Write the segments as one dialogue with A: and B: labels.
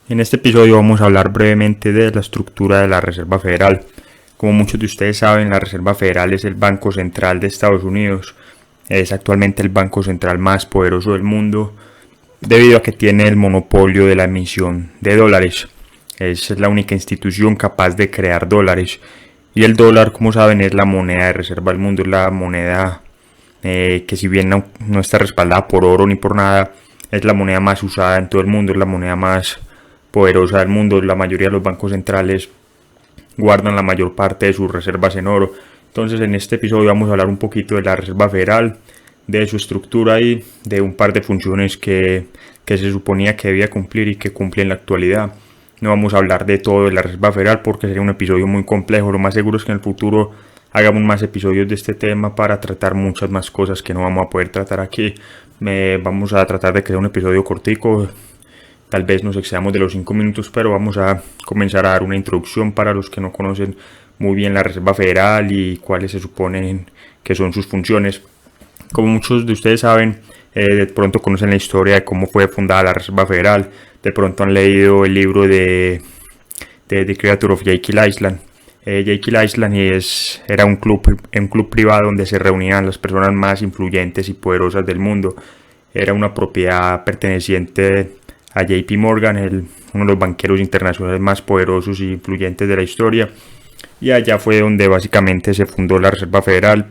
A: En este episodio vamos a hablar brevemente de la estructura de la Reserva Federal. Como muchos de ustedes saben, la Reserva Federal es el Banco Central de Estados Unidos. Es actualmente el banco central más poderoso del mundo debido a que tiene el monopolio de la emisión de dólares. Es la única institución capaz de crear dólares. Y el dólar, como saben, es la moneda de reserva del mundo. Es la moneda que, si bien no está respaldada por oro ni por nada, es la moneda más usada en todo el mundo. Es la moneda más poderosa del mundo. La mayoría de los bancos centrales guardan la mayor parte de sus reservas en oro. Entonces, en este episodio vamos a hablar un poquito de la Reserva Federal, de su estructura y de un par de funciones que se suponía que debía cumplir y que cumple en la actualidad. No vamos a hablar de todo de la Reserva Federal porque sería un episodio muy complejo. Lo más seguro es que en el futuro hagamos más episodios de este tema para tratar muchas más cosas que no vamos a poder tratar aquí. Vamos a tratar de crear un episodio cortico. Tal vez nos excedamos de los 5 minutos, pero vamos a comenzar a dar una introducción para los que no conocen muy bien la Reserva Federal y cuáles se suponen que son sus funciones. Como muchos de ustedes saben, de pronto conocen la historia de cómo fue fundada la Reserva Federal. De pronto han leído el libro de The Creator of Jekyll Island. Jekyll Island era un club privado donde se reunían las personas más influyentes y poderosas del mundo. Era una propiedad perteneciente a JP Morgan, uno de los banqueros internacionales más poderosos y influyentes de la historia. Y allá fue donde básicamente se fundó la Reserva Federal.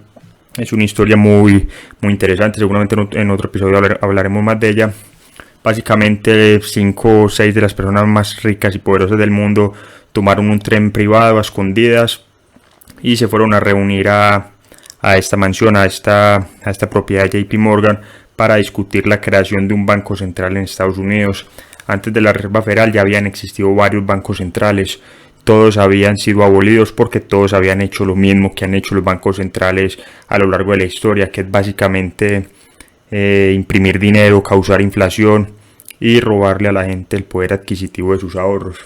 A: Es una historia muy interesante, seguramente en otro episodio hablaremos más de ella. Básicamente 5 o 6 de las personas más ricas y poderosas del mundo tomaron un tren privado a escondidas y se fueron a reunir a esta mansión, a esta propiedad de JP Morgan, para discutir la creación de un banco central en Estados Unidos. Antes de la Reserva Federal ya habían existido varios bancos centrales. Todos habían sido abolidos porque todos habían hecho lo mismo que han hecho los bancos centrales a lo largo de la historia, que es básicamente imprimir dinero, causar inflación y robarle a la gente el poder adquisitivo de sus ahorros.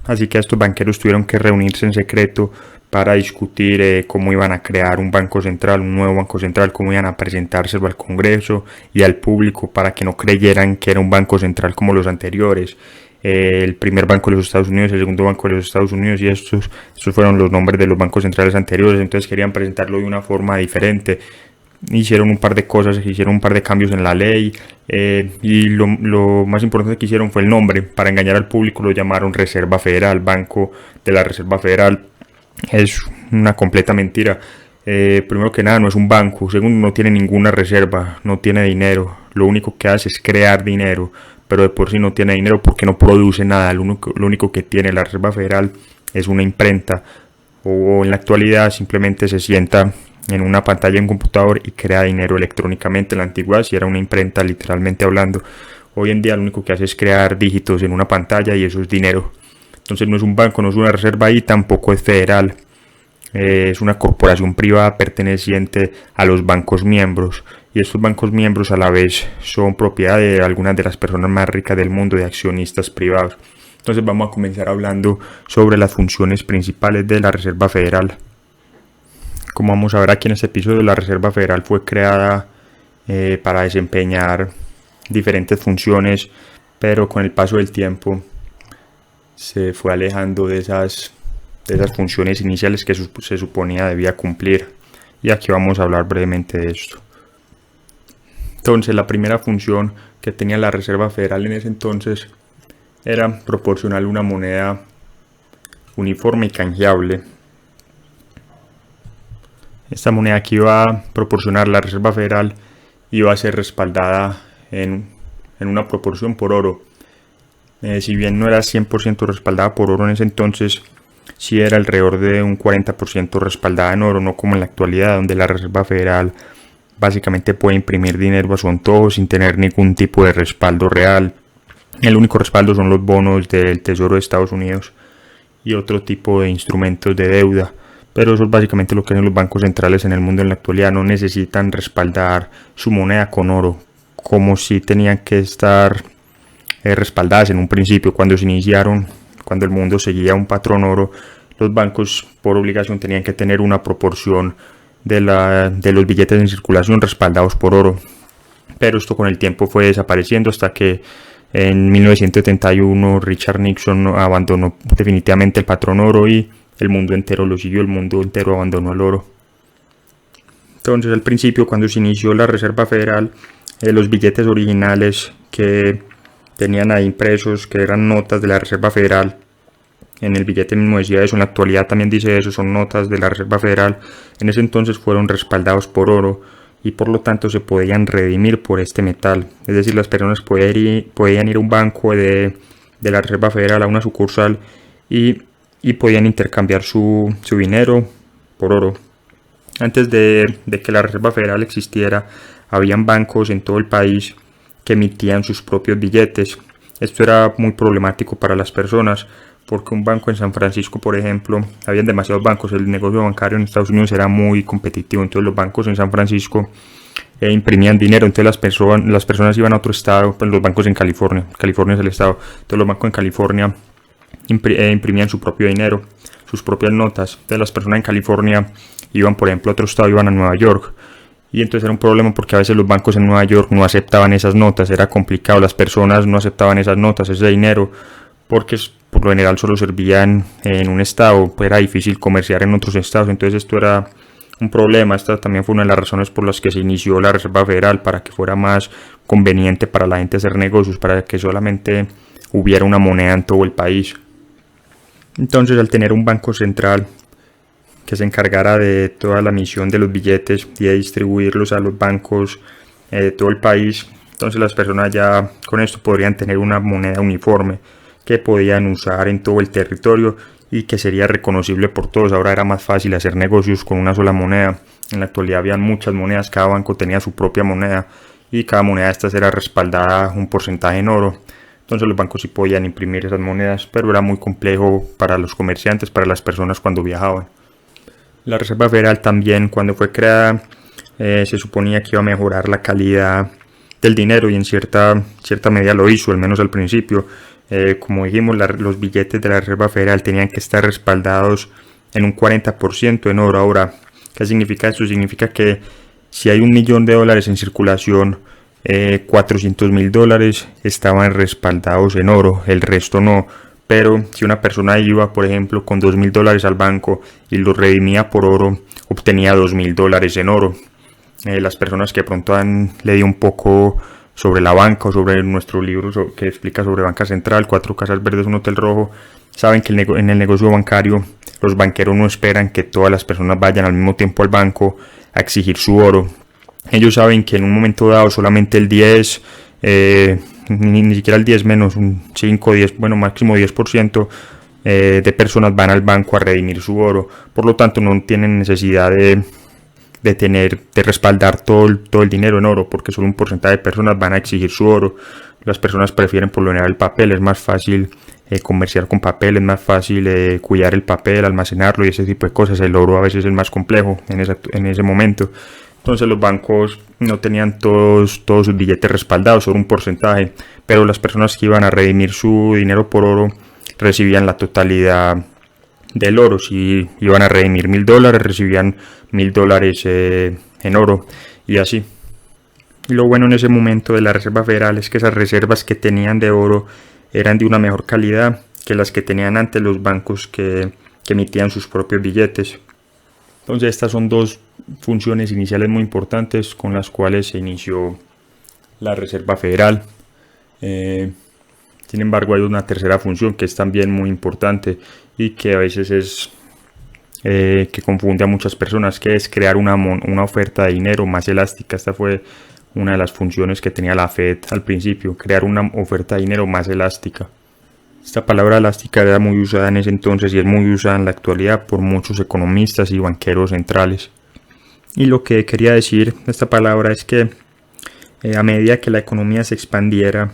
A: Así que estos banqueros tuvieron que reunirse en secreto para discutir cómo iban a crear un banco central, un nuevo banco central, cómo iban a presentárselo al Congreso y al público para que no creyeran que era un banco central como los anteriores. El primer banco de los Estados Unidos, el segundo banco de los Estados Unidos, y estos fueron los nombres de los bancos centrales anteriores. Entonces querían presentarlo de una forma diferente. Hicieron un par de cosas, hicieron un par de cambios en la ley, y lo más importante que hicieron fue el nombre. Para engañar al público lo llamaron Reserva Federal, Banco de la Reserva Federal. Es una completa mentira. Primero que nada, no es un banco. Segundo, no tiene ninguna reserva, no tiene dinero. Lo único que hace es crear dinero, pero de por sí no tiene dinero porque no produce nada. Lo único que tiene la Reserva Federal es una imprenta, o en la actualidad simplemente se sienta en una pantalla en un computador y crea dinero electrónicamente. En la antigüedad sí era una imprenta, literalmente hablando. Hoy en día lo único que hace es crear dígitos en una pantalla y eso es dinero. Entonces no es un banco, no es una reserva y tampoco es federal. Es una corporación privada perteneciente a los bancos miembros, y estos bancos miembros a la vez son propiedad de algunas de las personas más ricas del mundo, de accionistas privados. Entonces vamos a comenzar hablando sobre las funciones principales de la Reserva Federal. Como vamos a ver aquí en este episodio, la Reserva Federal fue creada para desempeñar diferentes funciones, pero con el paso del tiempo se fue alejando de esas funciones iniciales que se suponía debía cumplir. Y aquí vamos a hablar brevemente de esto. Entonces, la primera función que tenía la Reserva Federal en ese entonces era proporcionar una moneda uniforme y canjeable. Esta moneda que iba a proporcionar la Reserva Federal iba a ser respaldada en una proporción por oro. Si bien no era 100% respaldada por oro en ese entonces, sí era alrededor de un 40% respaldada en oro, no como en la actualidad, donde la Reserva Federal básicamente puede imprimir dinero a su antojo sin tener ningún tipo de respaldo real. El único respaldo son los bonos del Tesoro de Estados Unidos y otro tipo de instrumentos de deuda. Pero eso es básicamente lo que hacen los bancos centrales en el mundo en la actualidad. No necesitan respaldar su moneda con oro, como si tenían que estar respaldadas en un principio. Cuando se iniciaron, cuando el mundo seguía un patrón oro, los bancos por obligación tenían que tener una proporción de los billetes en circulación respaldados por oro. Pero esto con el tiempo fue desapareciendo hasta que En 1971 Richard Nixon abandonó definitivamente el patrón oro y el mundo entero lo siguió, el mundo entero abandonó el oro. Entonces al principio, cuando se inició la Reserva Federal, los billetes originales que tenían ahí impresos, que eran notas de la Reserva Federal, en el billete mismo decía eso, en la actualidad también dice eso, son notas de la Reserva Federal, en ese entonces fueron respaldados por oro y por lo tanto se podían redimir por este metal. Es decir, las personas podían ir a un banco de la Reserva Federal, a una sucursal, y podían intercambiar su dinero por oro. Antes de que la Reserva Federal existiera, habían bancos en todo el país que emitían sus propios billetes. Esto era muy problemático para las personas, porque un banco en San Francisco, por ejemplo, habían demasiados bancos, el negocio bancario en Estados Unidos era muy competitivo, entonces los bancos en San Francisco imprimían dinero, entonces las personas iban a otro estado, pues los bancos en California es el estado, entonces los bancos en California imprimían su propio dinero, sus propias notas, entonces las personas en California iban, por ejemplo, a otro estado, iban a Nueva York, y entonces era un problema porque a veces los bancos en Nueva York no aceptaban esas notas, era complicado, las personas no aceptaban esas notas, ese dinero, porque por lo general solo servían en un estado, pues era difícil comerciar en otros estados, entonces esto era un problema. Esta también fue una de las razones por las que se inició la Reserva Federal, para que fuera más conveniente para la gente hacer negocios, para que solamente hubiera una moneda en todo el país. Entonces, al tener un banco central que se encargara de toda la emisión de los billetes y de distribuirlos a los bancos de todo el país, entonces las personas ya con esto podrían tener una moneda uniforme que podían usar en todo el territorio y que sería reconocible por todos. Ahora era más fácil hacer negocios con una sola moneda. En la actualidad habían muchas monedas, cada banco tenía su propia moneda y cada moneda de estas era respaldada un porcentaje en oro. Entonces los bancos sí podían imprimir esas monedas, pero era muy complejo para los comerciantes, para las personas cuando viajaban. La Reserva Federal también, cuando fue creada, se suponía que iba a mejorar la calidad del dinero y en cierta medida lo hizo, al menos al principio. Como dijimos, los billetes de la Reserva Federal tenían que estar respaldados en un 40% en oro. Ahora, ¿qué significa esto? Significa que si hay $1.000.000 en circulación, $400.000 estaban respaldados en oro, el resto no. Pero si una persona iba, por ejemplo, con $2.000 al banco y lo redimía por oro, obtenía $2.000 en oro. Las personas que de pronto han leído un poco sobre la banca o sobre nuestro libro que explica sobre banca central, 4 casas verdes, un hotel rojo, saben que en el negocio bancario los banqueros no esperan que todas las personas vayan al mismo tiempo al banco a exigir su oro. Ellos saben que en un momento dado solamente el 10, ni siquiera el 10 menos, un 5, 10, bueno, máximo 10% de personas van al banco a redimir su oro. Por lo tanto, no tienen necesidad de respaldar todo el dinero en oro, porque solo un porcentaje de personas van a exigir su oro. Las personas prefieren por lo general el papel, es más fácil comerciar con papel, es más fácil cuidar el papel, almacenarlo y ese tipo de cosas. El oro a veces es más complejo en ese momento. Entonces los bancos no tenían todos sus billetes respaldados, solo un porcentaje, pero las personas que iban a redimir su dinero por oro recibían la totalidad del oro. Si iban a redimir $1.000, recibían $1.000 en oro y así. Y lo bueno en ese momento de la Reserva Federal es que esas reservas que tenían de oro eran de una mejor calidad que las que tenían antes los bancos que emitían sus propios billetes. Entonces estas son dos funciones iniciales muy importantes con las cuales se inició la Reserva Federal. Sin embargo, hay una tercera función que es también muy importante y que a veces es que confunde a muchas personas, que es crear una oferta de dinero más elástica. Esta fue una de las funciones que tenía la Fed al principio, crear una oferta de dinero más elástica. Esta palabra elástica era muy usada en ese entonces y es muy usada en la actualidad por muchos economistas y banqueros centrales. Y lo que quería decir esta palabra es que a medida que la economía se expandiera,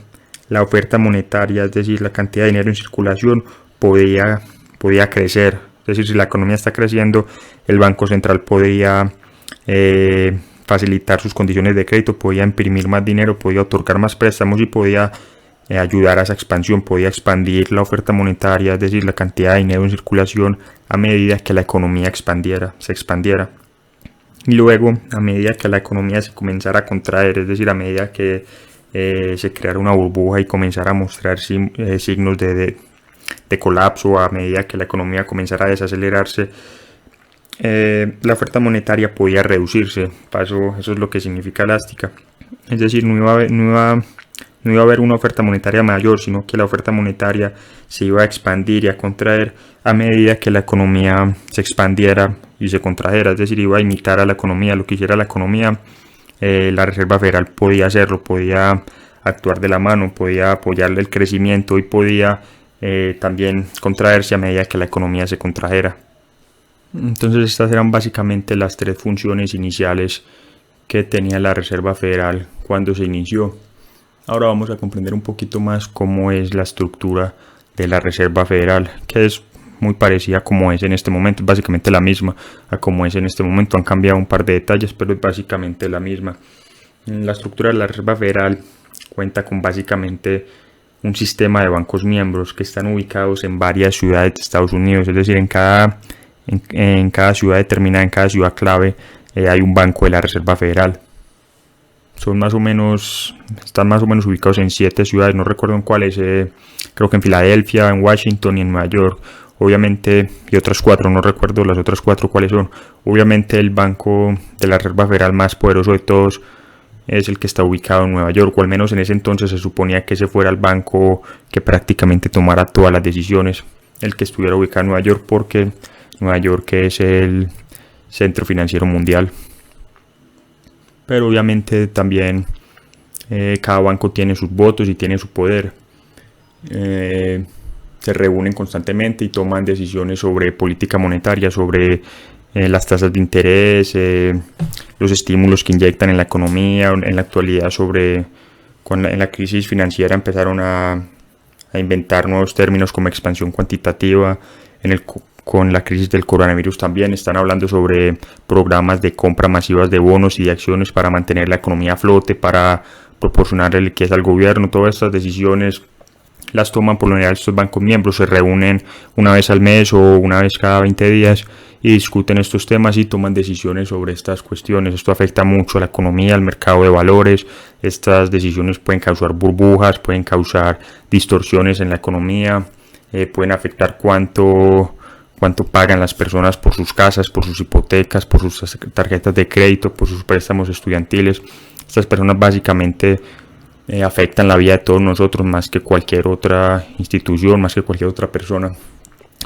A: la oferta monetaria, es decir, la cantidad de dinero en circulación, podía crecer. Es decir, si la economía está creciendo, el Banco Central podía facilitar sus condiciones de crédito, podía imprimir más dinero, podía otorgar más préstamos y podía ayudar a esa expansión, podía expandir la oferta monetaria, es decir, la cantidad de dinero en circulación a medida que la economía se expandiera. Y luego, a medida que la economía se comenzara a contraer, es decir, a medida que se creara una burbuja y comenzara a mostrar signos de colapso a medida que la economía comenzara a desacelerarse, la oferta monetaria podía reducirse. Eso es lo que significa elástica. Es decir, no iba a haber una oferta monetaria mayor, sino que la oferta monetaria se iba a expandir y a contraer a medida que la economía se expandiera y se contrajera. Es decir, iba a imitar a la economía, lo que hiciera la economía. La Reserva Federal podía hacerlo, podía actuar de la mano, podía apoyarle el crecimiento y podía también contraerse a medida que la economía se contrajera. Entonces estas eran básicamente las tres funciones iniciales que tenía la Reserva Federal cuando se inició. Ahora vamos a comprender un poquito más cómo es la estructura de la Reserva Federal, que es muy parecida a como es en este momento, es básicamente la misma a como es en este momento. Han cambiado un par de detalles, pero es básicamente la misma. La estructura de la Reserva Federal cuenta con básicamente un sistema de bancos miembros que están ubicados en varias ciudades de Estados Unidos, es decir, en cada ciudad determinada, en cada ciudad clave, hay un banco de la Reserva Federal. Están más o menos ubicados en 7 ciudades, no recuerdo en cuáles, creo que en Filadelfia, en Washington y en Nueva York. Obviamente, y otras 4, no recuerdo las otras 4 cuáles son. Obviamente el banco de la Reserva Federal más poderoso de todos es el que está ubicado en Nueva York, o al menos en ese entonces se suponía que ese fuera el banco que prácticamente tomara todas las decisiones, el que estuviera ubicado en Nueva York, porque Nueva York es el centro financiero mundial. Pero obviamente también cada banco tiene sus votos y tiene su poder. Se reúnen constantemente y toman decisiones sobre política monetaria, sobre las tasas de interés, los estímulos que inyectan en la economía. En la actualidad, en la crisis financiera empezaron a inventar nuevos términos como expansión cuantitativa. Con la crisis del coronavirus también están hablando sobre programas de compra masivas de bonos y de acciones para mantener la economía a flote, para proporcionarle liquidez al gobierno. Todas estas decisiones las toman por lo general estos bancos miembros, se reúnen una vez al mes o una vez cada 20 días y discuten estos temas y toman decisiones sobre estas cuestiones. Esto afecta mucho a la economía, al mercado de valores. Estas decisiones pueden causar burbujas, pueden causar distorsiones en la economía, pueden afectar cuánto pagan las personas por sus casas, por sus hipotecas, por sus tarjetas de crédito, por sus préstamos estudiantiles. Estas personas básicamente afectan la vida de todos nosotros más que cualquier otra institución, más que cualquier otra persona.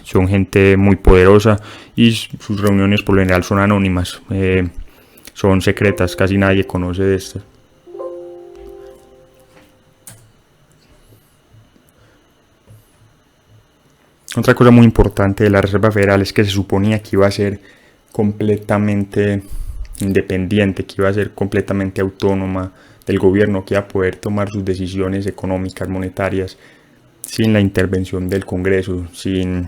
A: Son gente muy poderosa y sus reuniones por lo general son anónimas, son secretas, casi nadie conoce de estas. Otra cosa muy importante de la Reserva Federal es que se suponía que iba a ser completamente independiente, que iba a ser completamente autónoma del gobierno, que iba a poder tomar sus decisiones económicas, monetarias, sin la intervención del Congreso, sin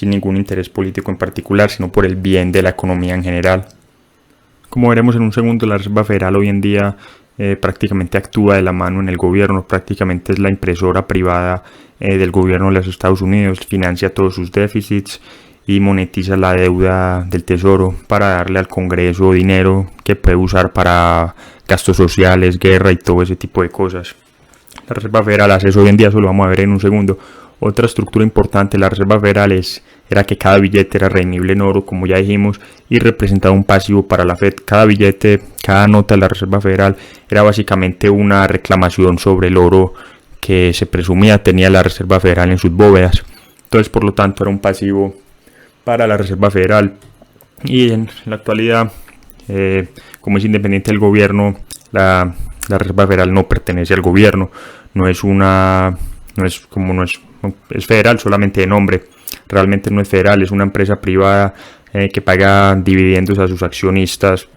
A: ningún interés político en particular, sino por el bien de la economía en general. Como veremos en un segundo, la Reserva Federal hoy en día prácticamente actúa de la mano en el gobierno, prácticamente es la impresora privada del gobierno de los Estados Unidos, financia todos sus déficits y monetiza la deuda del tesoro para darle al Congreso dinero que puede usar para gastos sociales, guerra y todo ese tipo de cosas. La Reserva Federal hace eso hoy en día, eso lo vamos a ver en un segundo. Otra estructura importante de la Reserva Federal era que cada billete era redimible en oro, como ya dijimos, y representaba un pasivo para la Fed. Cada billete, cada nota de la Reserva Federal era básicamente una reclamación sobre el oro que se presumía tenía la Reserva Federal en sus bóvedas. Entonces, por lo tanto, era un pasivo para la Reserva Federal. Y en la actualidad, como es independiente del gobierno, la Reserva Federal no pertenece al gobierno, es federal solamente de nombre, realmente no es federal, es una empresa privada que paga dividendos a sus accionistas.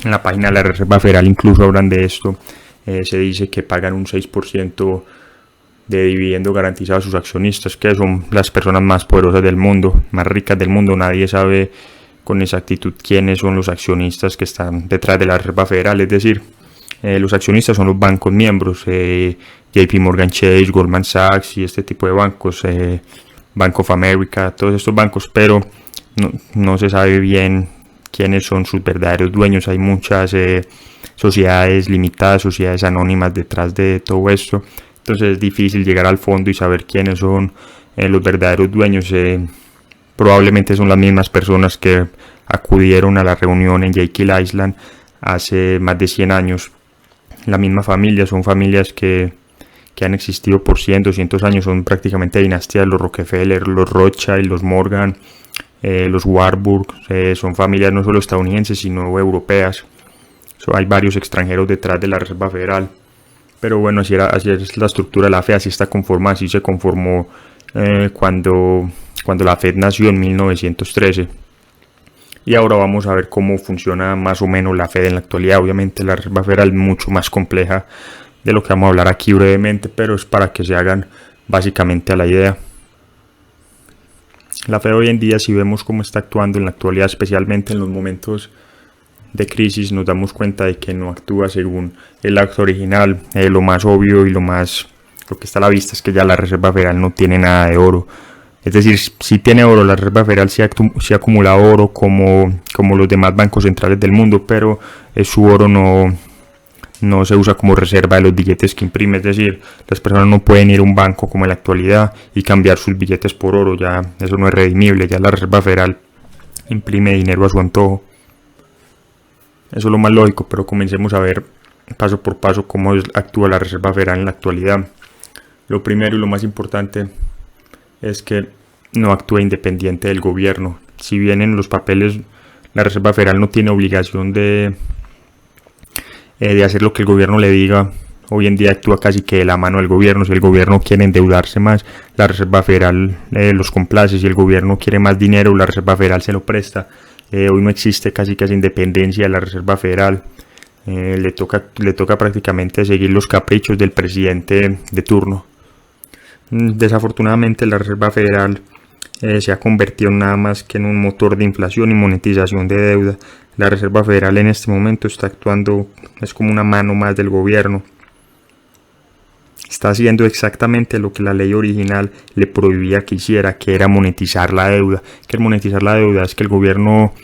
A: En la página de la Reserva Federal incluso hablan de esto, se dice que pagan un 6% de dividendo garantizado a sus accionistas, que son las personas más poderosas del mundo, más ricas del mundo. Nadie sabe con exactitud quiénes son los accionistas que están detrás de la Reserva Federal, es decir, los accionistas son los bancos miembros, JP Morgan Chase, Goldman Sachs y este tipo de bancos, Bank of America, todos estos bancos, pero no se sabe bien quiénes son sus verdaderos dueños. Hay muchas sociedades limitadas, sociedades anónimas detrás de todo esto. Entonces es difícil llegar al fondo y saber quiénes son los verdaderos dueños. Probablemente son las mismas personas que acudieron a la reunión en Jekyll Island hace más de 100 años. La misma familia, son familias que han existido por 100, 200 años, son prácticamente dinastías, los Rockefeller, los Rothschild, los Morgan, los Warburg, son familias no solo estadounidenses sino europeas. Hay varios extranjeros detrás de la Reserva Federal. Pero bueno, así es la estructura de la Fed, así está conformada, así se conformó cuando la Fed nació en 1913. Y ahora vamos a ver cómo funciona más o menos la Fed en la actualidad. Obviamente la Reserva Federal es mucho más compleja de lo que vamos a hablar aquí brevemente, pero es para que se hagan básicamente a la idea. La Fed hoy en día, si vemos cómo está actuando en la actualidad, especialmente en los momentos de crisis, nos damos cuenta de que no actúa según el acto original. Lo más obvio y lo que está a la vista es que ya la Reserva Federal no tiene nada de oro. Es decir, si tiene oro, la Reserva Federal sí acumula oro como los demás bancos centrales del mundo, pero su oro no se usa como reserva de los billetes que imprime. Es decir, las personas no pueden ir a un banco como en la actualidad y cambiar sus billetes por oro. Ya eso no es redimible. Ya la Reserva Federal imprime dinero a su antojo. Eso es lo más lógico, pero comencemos a ver paso por paso cómo actúa la Reserva Federal en la actualidad. Lo primero y lo más importante es que no actúa independiente del gobierno. Si bien en los papeles la Reserva Federal no tiene obligación de hacer lo que el gobierno le diga, hoy en día actúa casi que de la mano del gobierno. Si el gobierno quiere endeudarse más, la Reserva Federal los complace. Si el gobierno quiere más dinero, la Reserva Federal se lo presta. Hoy no existe casi que esa independencia de la Reserva Federal. Le toca prácticamente seguir los caprichos del presidente de turno. Desafortunadamente la Reserva Federal se ha convertido nada más que en un motor de inflación y monetización de deuda. La Reserva Federal en este momento está actuando, es como una mano más del gobierno. Está haciendo exactamente lo que la ley original le prohibía que hiciera, que era monetizar la deuda. ¿Qué es monetizar la deuda? Es que el gobierno,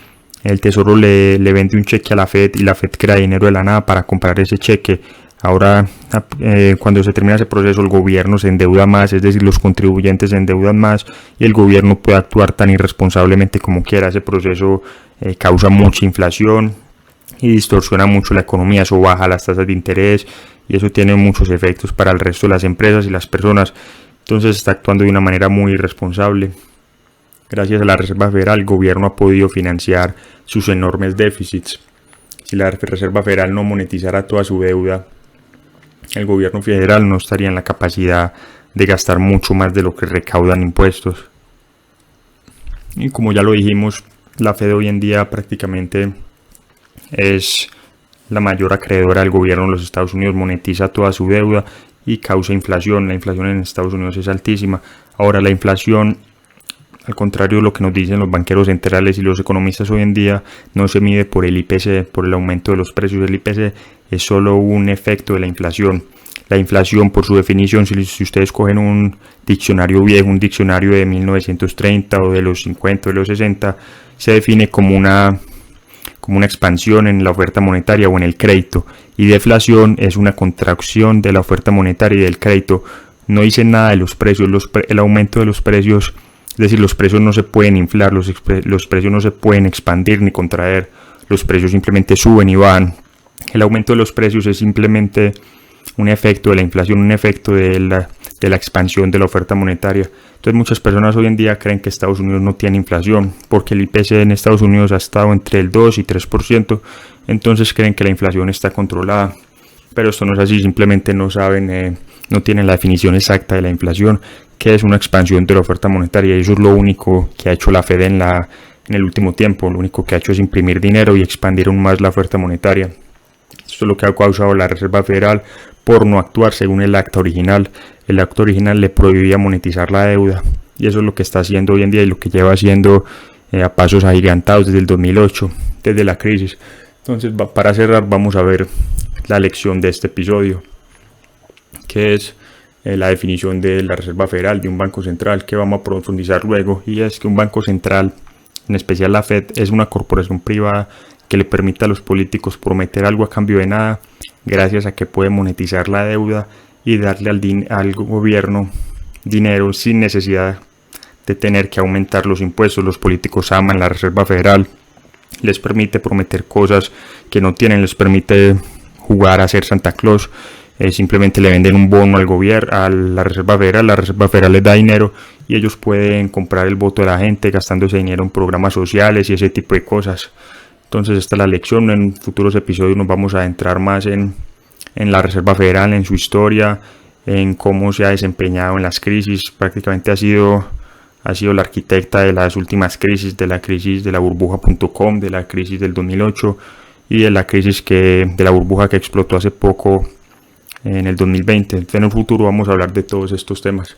A: el tesoro le vende un cheque a la Fed y la Fed crea dinero de la nada para comprar ese cheque. Ahora, cuando se termina ese proceso, el gobierno se endeuda más, es decir, los contribuyentes se endeudan más y el gobierno puede actuar tan irresponsablemente como quiera. Ese proceso causa mucha inflación y distorsiona mucho la economía. Eso baja las tasas de interés y eso tiene muchos efectos para el resto de las empresas y las personas. Entonces está actuando de una manera muy irresponsable. Gracias a la Reserva Federal, el gobierno ha podido financiar sus enormes déficits. Si la Reserva Federal no monetizara toda su deuda, el gobierno federal no estaría en la capacidad de gastar mucho más de lo que recaudan impuestos. Y como ya lo dijimos, la Fed hoy en día prácticamente es la mayor acreedora del gobierno de los Estados Unidos, monetiza toda su deuda y causa inflación. La inflación en Estados Unidos es altísima. Ahora, la inflación, al contrario de lo que nos dicen los banqueros centrales y los economistas hoy en día, no se mide por el IPC, por el aumento de los precios. El IPC es solo un efecto de la inflación. La inflación, por su definición, si ustedes cogen un diccionario viejo, un diccionario de 1930 o de los 50 o de los 60, se define como una expansión en la oferta monetaria o en el crédito, y deflación es una contracción de la oferta monetaria y del crédito. No dice nada de los precios, el aumento de los precios, es decir, los precios no se pueden inflar, los precios no se pueden expandir ni contraer, los precios simplemente suben y bajan. El aumento de los precios es simplemente un efecto de la inflación, un efecto de la expansión de la oferta monetaria. Entonces muchas personas hoy en día creen que Estados Unidos no tiene inflación, porque el IPC en Estados Unidos ha estado entre el 2 y 3%, entonces creen que la inflación está controlada. Pero esto no es así, simplemente no saben, no tienen la definición exacta de la inflación, que es una expansión de la oferta monetaria, y eso es lo único que ha hecho la Fed en el último tiempo. Lo único que ha hecho es imprimir dinero y expandir aún más la oferta monetaria. Esto es lo que ha causado la Reserva Federal por no actuar según el acta original. El acta original le prohibía monetizar la deuda, y eso es lo que está haciendo hoy en día y lo que lleva haciendo a pasos agigantados desde el 2008, desde la crisis. Entonces, para cerrar, vamos a ver la lección de este episodio, que es la definición de la Reserva Federal, de un banco central, que vamos a profundizar luego. Y es que un banco central, en especial la Fed, es una corporación privada que le permita a los políticos prometer algo a cambio de nada, gracias a que puede monetizar la deuda y darle al gobierno dinero sin necesidad de tener que aumentar los impuestos. Los políticos aman la Reserva Federal, les permite prometer cosas que no tienen, les permite jugar a ser Santa Claus. Simplemente le venden un bono al gobierno, a la Reserva Federal les da dinero y ellos pueden comprar el voto de la gente gastando ese dinero en programas sociales y ese tipo de cosas. Entonces esta es la lección. En futuros episodios nos vamos a adentrar más en la Reserva Federal, en su historia, en cómo se ha desempeñado en las crisis. Prácticamente ha sido la arquitecta de las últimas crisis, de la crisis de la burbuja.com, de la crisis del 2008 y de la crisis de la burbuja que explotó hace poco en el 2020. En el futuro vamos a hablar de todos estos temas.